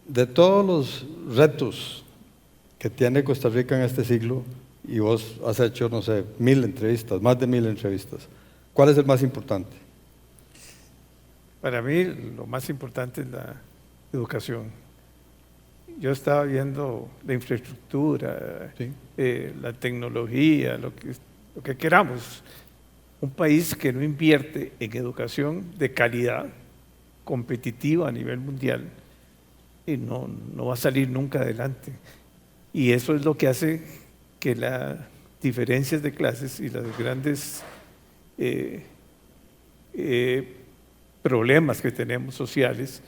De todos los retos que tiene Costa Rica en este siglo, y vos has hecho, no sé, 1000 entrevistas, más de 1000 entrevistas, ¿cuál es el más importante? Para mí lo más importante es la educación. Yo estaba viendo la infraestructura, Sí. la tecnología, lo que queramos. Un país que no invierte en educación de calidad, competitiva a nivel mundial, y no va a salir nunca adelante. Y eso es lo que hace que las diferencias de clases y los grandes problemas que tenemos sociales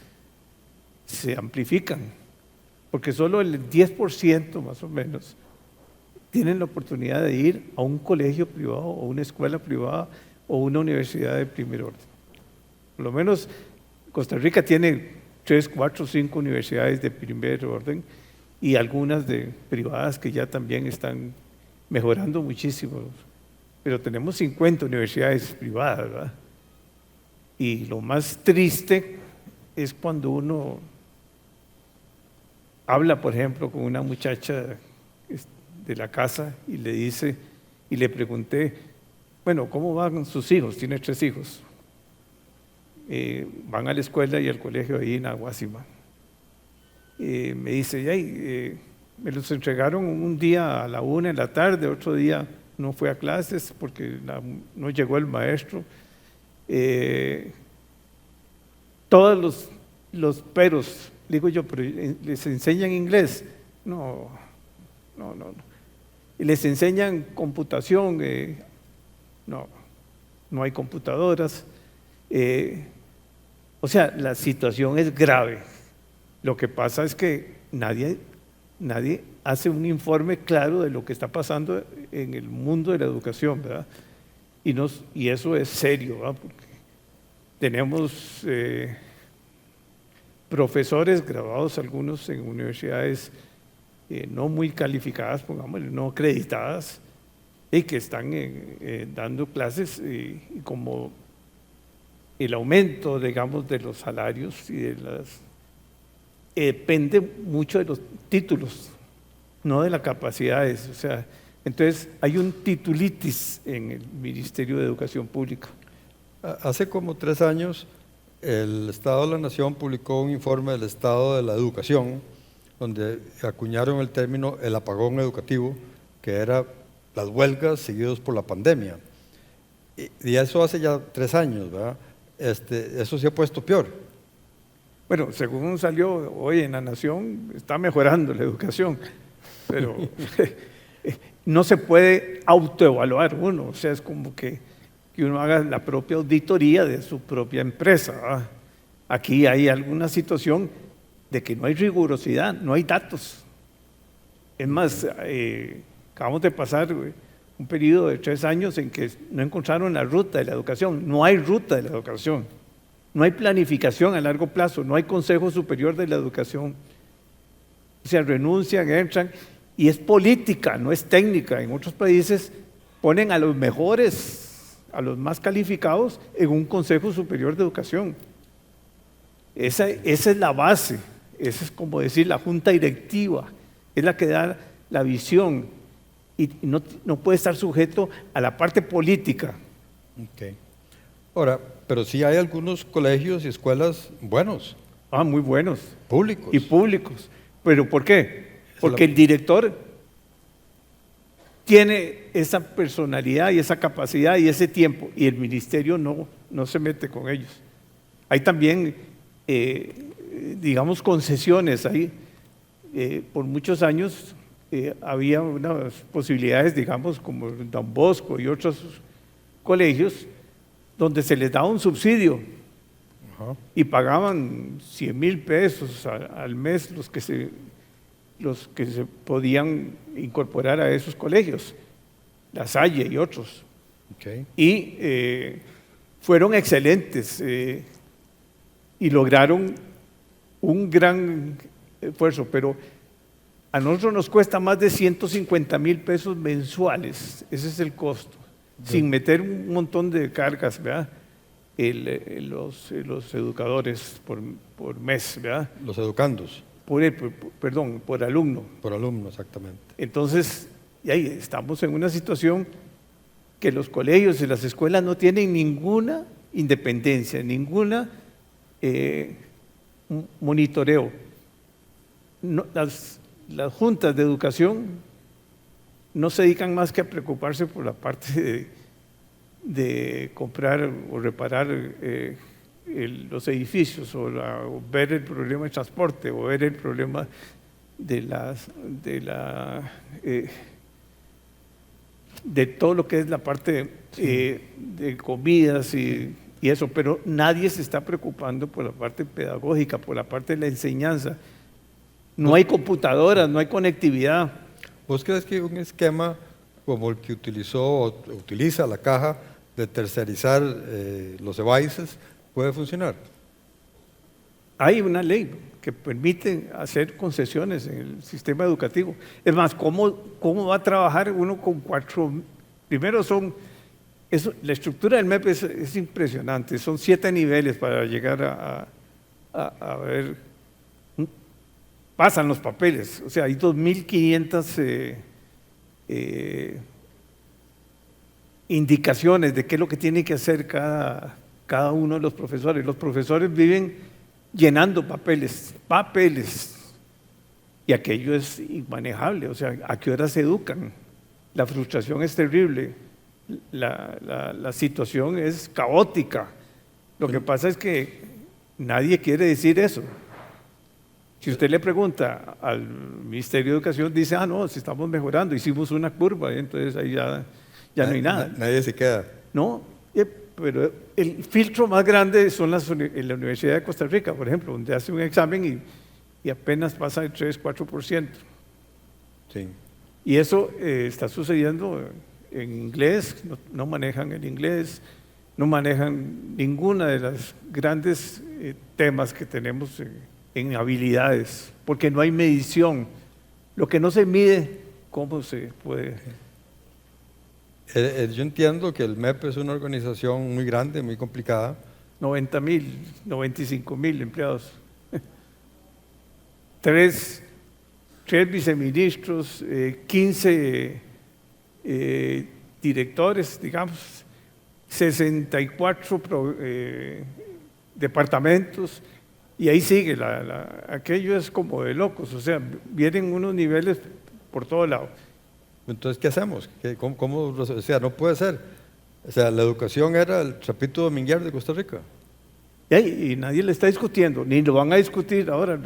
se amplifican, porque solo el 10% más o menos tienen la oportunidad de ir a un colegio privado o una escuela privada o una universidad de primer orden. Por lo menos Costa Rica tiene 3, 4, 5 universidades de primer orden y algunas de privadas que ya también están mejorando muchísimo. Pero tenemos 50 universidades privadas, ¿verdad? Y lo más triste es cuando uno habla, por ejemplo, con una muchacha de la casa y le dice, y le pregunté, bueno, ¿cómo van sus hijos? Tiene 3 hijos. Van a la escuela y al colegio ahí en Aguasima. Me dice, me los entregaron un día a la 1 de la tarde, otro día no fue a clases porque no llegó el maestro. Todos los peros, digo yo, pero ¿les enseñan inglés? No. ¿Y les enseñan computación? No hay computadoras. O sea, la situación es grave. Lo que pasa es que nadie hace un informe claro de lo que está pasando en el mundo de la educación, ¿verdad? Y eso es serio, ¿verdad? Porque tenemos profesores graduados, algunos en universidades no muy calificadas, pongámosle, no acreditadas, y que están dando clases y como el aumento, digamos, de los salarios y de las depende mucho de los títulos, no de las capacidades. O sea, entonces hay un titulitis en el Ministerio de Educación Pública. Hace como 3 años, el Estado de la Nación publicó un informe del estado de la educación, donde acuñaron el término el apagón educativo, que era las huelgas seguidos por la pandemia. Y eso hace ya 3 años, ¿verdad? Eso se ha puesto peor. Bueno, según salió hoy en La Nación, está mejorando la educación, pero no se puede autoevaluar uno, o sea, es como que uno haga la propia auditoría de su propia empresa, ¿verdad? Aquí hay alguna situación de que no hay rigurosidad, no hay datos. Es más, acabamos de pasar un periodo de 3 años en que no encontraron la ruta de la educación, no hay ruta de la educación. No hay planificación a largo plazo, no hay Consejo Superior de la Educación. O sea, renuncian, entran, y es política, no es técnica. En otros países ponen a los mejores, a los más calificados, en un Consejo Superior de Educación. Esa es la base, esa es como decir la junta directiva, es la que da la visión y no puede estar sujeto a la parte política. Okay. Ahora, pero sí hay algunos colegios y escuelas buenos. Muy buenos. Públicos. Y públicos. ¿Pero por qué? Porque el director tiene esa personalidad y esa capacidad y ese tiempo, y el ministerio no se mete con ellos. Hay también, digamos, concesiones ahí. Por muchos años había unas posibilidades, digamos, como Don Bosco y otros colegios, donde se les daba un subsidio. Ajá. Y pagaban 100,000 pesos al mes los que se podían incorporar a esos colegios, La Salle y otros. Okay. Y fueron excelentes y lograron un gran esfuerzo, pero a nosotros nos cuesta más de 150,000 pesos mensuales, ese es el costo, sin meter un montón de cargas, ¿verdad? Los educadores por mes, ¿verdad? Los educandos. por alumno. Por alumno, exactamente. Entonces, y ahí estamos en una situación que los colegios y las escuelas no tienen ninguna independencia, ninguna monitoreo. No, las juntas de educación no se dedican más que a preocuparse por la parte de comprar o reparar los edificios o ver el problema de transporte o ver el problema de todo lo que es la parte de comidas y eso, pero nadie se está preocupando por la parte pedagógica, por la parte de la enseñanza. No hay computadoras, no hay conectividad. ¿Vos crees que un esquema como el que utiliza la caja de tercerizar los devices puede funcionar? Hay una ley que permite hacer concesiones en el sistema educativo. Es más, ¿cómo va a trabajar uno con primero la estructura del MEP es impresionante, son 7 niveles para llegar a ver, pasan los papeles, o sea, hay 2.500 indicaciones de qué es lo que tiene que hacer cada uno de los profesores. Los profesores viven llenando papeles, y aquello es inmanejable, o sea, ¿a qué horas se educan? La frustración es terrible, la situación es caótica. Lo que pasa es que nadie quiere decir eso. Si usted le pregunta al Ministerio de Educación, dice, no, si estamos mejorando, hicimos una curva, entonces ahí ya no hay nada. Nadie se queda. No, pero el filtro más grande son en la Universidad de Costa Rica, por ejemplo, donde hace un examen y apenas pasa el 3-4%. Sí. Y eso está sucediendo en inglés, no manejan el inglés, no manejan ninguna de las grandes temas que tenemos en habilidades, porque no hay medición. Lo que no se mide, ¿cómo se puede? Yo entiendo que el MEP es una organización muy grande, muy complicada. 90,000, 95,000 empleados. Tres viceministros, 15 directores, digamos, 64 departamentos, y ahí sigue, aquello es como de locos, o sea, vienen unos niveles por todo lado. Entonces, ¿qué hacemos? O sea, no puede ser. O sea, la educación era el trapito dominguear de Costa Rica. Y nadie le está discutiendo, ni lo van a discutir ahora.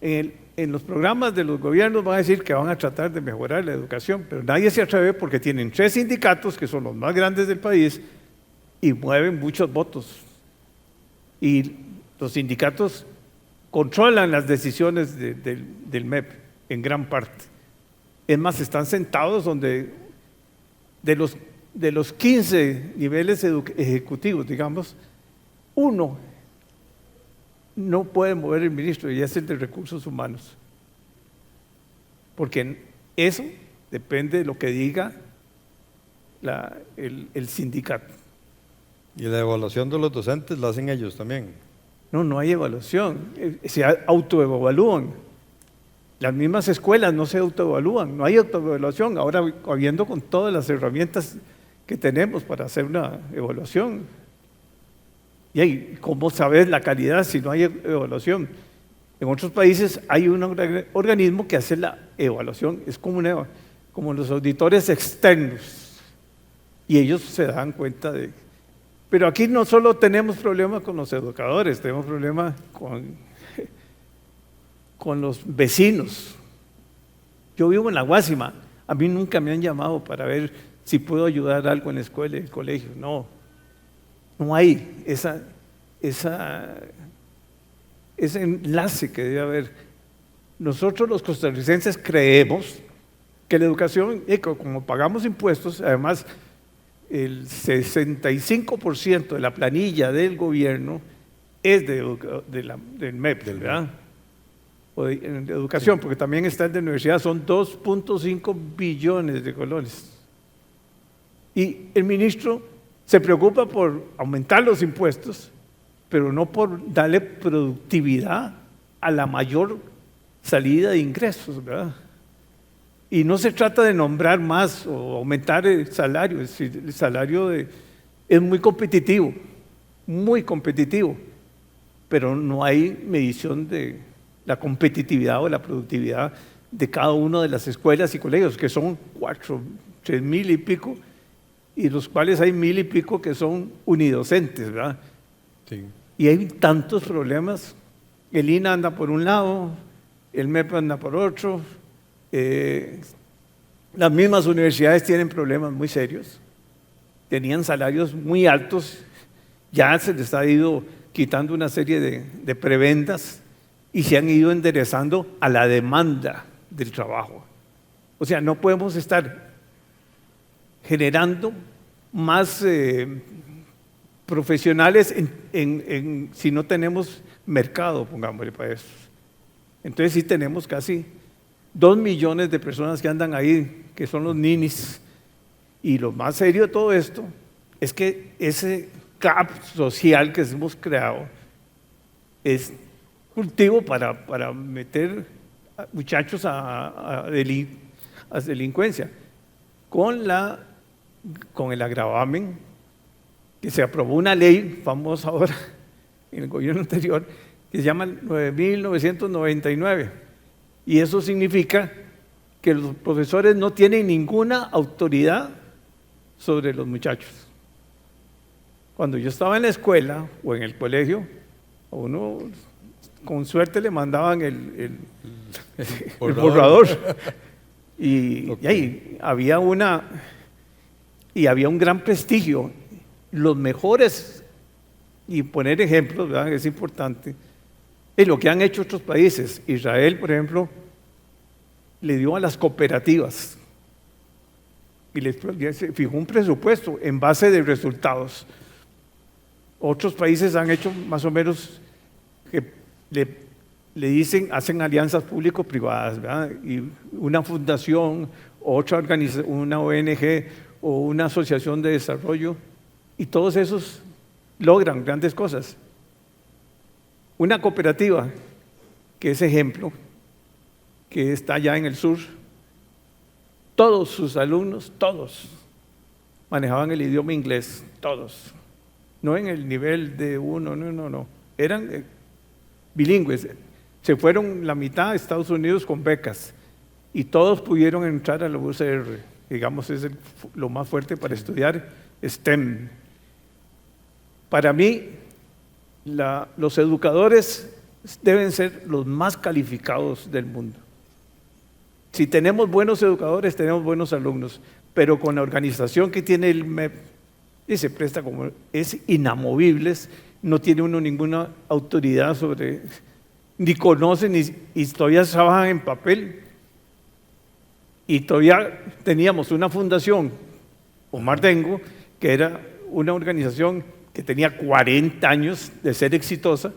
En los programas de los gobiernos van a decir que van a tratar de mejorar la educación, pero nadie se atreve porque tienen 3 sindicatos que son los más grandes del país y mueven muchos votos. Y los sindicatos controlan las decisiones del MEP en gran parte. Es más, están sentados donde de los 15 niveles ejecutivos, digamos, uno no puede mover el ministro, y es el de Recursos Humanos. Porque eso depende de lo que diga el sindicato. Y la evaluación de los docentes la hacen ellos también. No hay evaluación, se autoevalúan. Las mismas escuelas no se autoevalúan, no hay autoevaluación. Ahora, habiendo con todas las herramientas que tenemos para hacer una evaluación. Y ahí, ¿cómo sabes la calidad si no hay evaluación? En otros países hay un organismo que hace la evaluación, es como los auditores externos, y ellos se dan cuenta de... Pero aquí no solo tenemos problemas con los educadores, tenemos problemas con los vecinos. Yo vivo en La Guásima, a mí nunca me han llamado para ver si puedo ayudar algo en la escuela y el colegio, no hay ese enlace que debe haber. Nosotros los costarricenses creemos que la educación, como pagamos impuestos, además el 65% de la planilla del gobierno es del MEP, ¿verdad? O de educación, porque también está el de universidad, son 2.5 billones de colones. Y el ministro se preocupa por aumentar los impuestos, pero no por darle productividad a la mayor salida de ingresos, ¿verdad? Y no se trata de nombrar más o aumentar el salario, es decir, el salario es muy competitivo, pero no hay medición de la competitividad o la productividad de cada una de las escuelas y colegios, que son 3,000 y pico, y los cuales hay 1,000 y pico que son unidocentes, ¿verdad? Sí. Y hay tantos problemas. El INA anda por un lado, el MEP anda por otro, las mismas universidades tienen problemas muy serios, tenían salarios muy altos, ya se les ha ido quitando una serie de prebendas y se han ido enderezando a la demanda del trabajo. O sea, no podemos estar generando más profesionales si no tenemos mercado, pongámosle para eso. Entonces sí tenemos casi 2 millones de personas que andan ahí, que son los ninis. Y lo más serio de todo esto es que ese gap social que hemos creado es cultivo para meter a muchachos a delincuencia. Con el agravamen, que se aprobó una ley famosa ahora en el gobierno anterior, que se llama 9.999. Y eso significa que los profesores no tienen ninguna autoridad sobre los muchachos. Cuando yo estaba en la escuela o en el colegio, a uno con suerte le mandaban el borrador. Y ahí había un gran prestigio. Los mejores, y poner ejemplos, ¿verdad?, es importante, es lo que han hecho otros países. Israel, por ejemplo, le dio a las cooperativas y les fijó un presupuesto en base de resultados. Otros países han hecho más o menos que le dicen, hacen alianzas público-privadas, ¿verdad? Y una fundación, otra organización, una ONG o una asociación de desarrollo, y todos esos logran grandes cosas. Una cooperativa, que es ejemplo, que está allá en el sur, todos sus alumnos, todos, manejaban el idioma inglés, todos. No en el nivel de uno, no. Eran bilingües. Se fueron la mitad a Estados Unidos con becas y todos pudieron entrar a la UCR. Digamos, es lo más fuerte para estudiar STEM. Para mí, los educadores deben ser los más calificados del mundo. Si tenemos buenos educadores, tenemos buenos alumnos, pero con la organización que tiene el MEP, y se presta como es inamovibles, no tiene uno ninguna autoridad sobre, ni conoce, y todavía trabajan en papel. Y todavía teníamos una fundación, Omar Dengo, que era una organización que tenía 40 años de ser exitosa,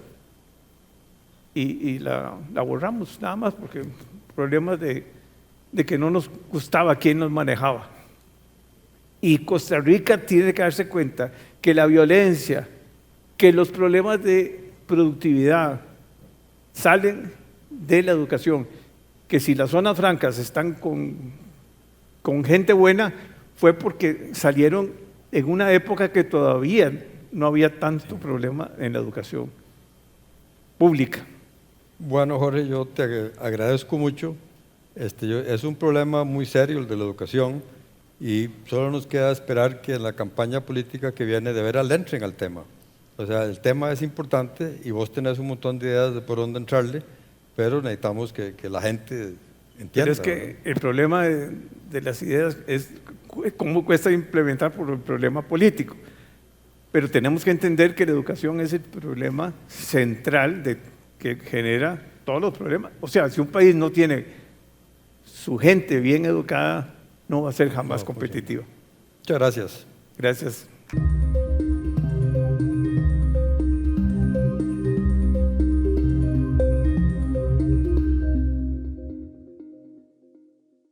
y la borramos nada más porque problemas de que no nos gustaba quién nos manejaba. Y Costa Rica tiene que darse cuenta que la violencia, que los problemas de productividad salen de la educación, que si las zonas francas están con gente buena, fue porque salieron en una época que todavía no había tanto problema en la educación pública. Bueno, Jorge, yo te agradezco mucho. Es un problema muy serio el de la educación y solo nos queda esperar que en la campaña política que viene de veras le entren al tema. O sea, el tema es importante y vos tenés un montón de ideas de por dónde entrarle, pero necesitamos que la gente entienda. Pero es que el problema de las ideas es cómo cuesta implementar por el problema político. Pero tenemos que entender que la educación es el problema central que genera todos los problemas. O sea, si un país no tiene su gente bien educada, no va a ser jamás competitiva. Muchas gracias. Gracias.